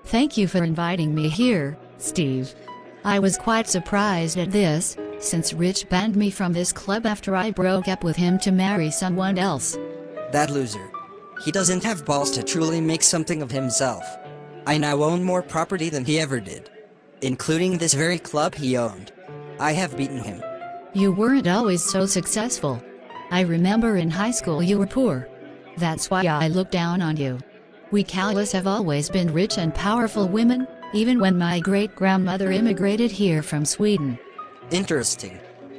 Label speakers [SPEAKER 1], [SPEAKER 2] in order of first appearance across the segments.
[SPEAKER 1] Thank you for inviting me here, Steve. I was quite surprised at this, since Rich banned me from this club after I broke up with him to marry someone else.
[SPEAKER 2] That loser. He doesn't have balls to truly make something of himself. I now own more property than he ever did, including this very club he owned. I have beaten him.
[SPEAKER 1] You weren't always so successful. I remember in high school you were poor. That's why I looked down on you. We Callis have always been rich and powerful women, even when my great-grandmother immigrated here from Sweden.
[SPEAKER 2] Interesting.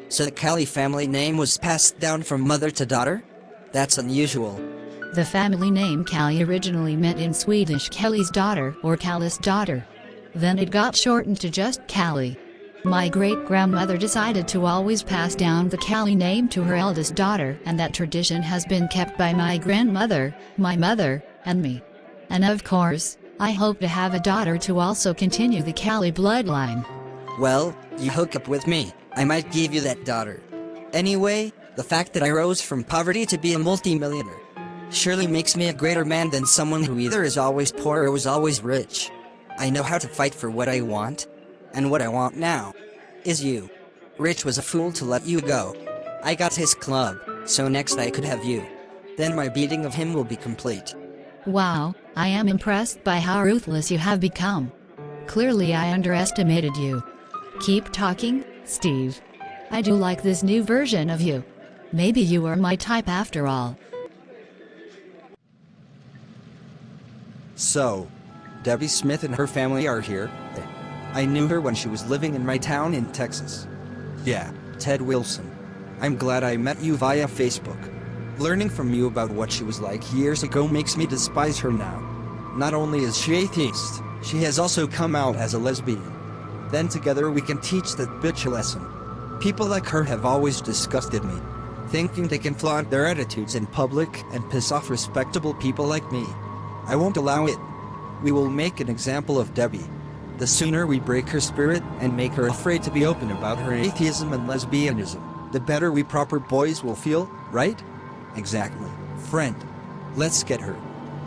[SPEAKER 2] So the Kelly family name was passed down from mother to daughter? That's unusual.
[SPEAKER 1] The family name Callie originally meant in Swedish Kelly's daughter or Callis' daughter. Then it got shortened to just Callie. My great-grandmother decided to always pass down the Callie name to her eldest daughter, and that tradition has been kept by my grandmother, my mother, and me. And of course, I hope to have a daughter to also continue the Callie bloodline.
[SPEAKER 2] Well, you hook up with me, I might give you that daughter. Anyway, the fact that I rose from poverty to be a multi-millionaire surely makes me a greater man than someone who either is always poor or was always rich. I know how to fight for what I want. And what I want now is you. Rich was a fool to let you go. I got his club, so next I could have you. Then my beating of him will be complete.
[SPEAKER 1] Wow, I am impressed by how ruthless you have become. Clearly I underestimated you. Keep talking, Steve. I do like this new version of you. Maybe you are my type after all.
[SPEAKER 3] So, Debbie Smith and her family are here. I knew her when she was living in my town in Texas. Yeah, Ted Wilson. I'm glad I met you via Facebook. Learning from you about what she was like years ago makes me despise her now. Not only is she atheist, she has also come out as a lesbian. Then together we can teach that bitch a lesson. People like her have always disgusted me, thinking they can flaunt their attitudes in public and piss off respectable people like me. I won't allow it. We will make an example of Debbie. The sooner we break her spirit and make her afraid to be open about her atheism and lesbianism, the better we proper boys will feel, right? Exactly. Friend. Let's get her.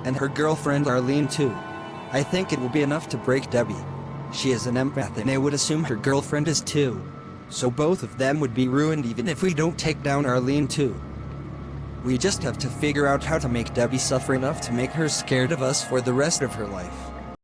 [SPEAKER 3] And her girlfriend Arlene too. I think it will be enough to break Debbie. She is an empath and I would assume her girlfriend is too. So both of them would be ruined even if we don't take down Arlene too. We just have to figure out how to make Debbie suffer enough to make her scared of us for the rest of her life.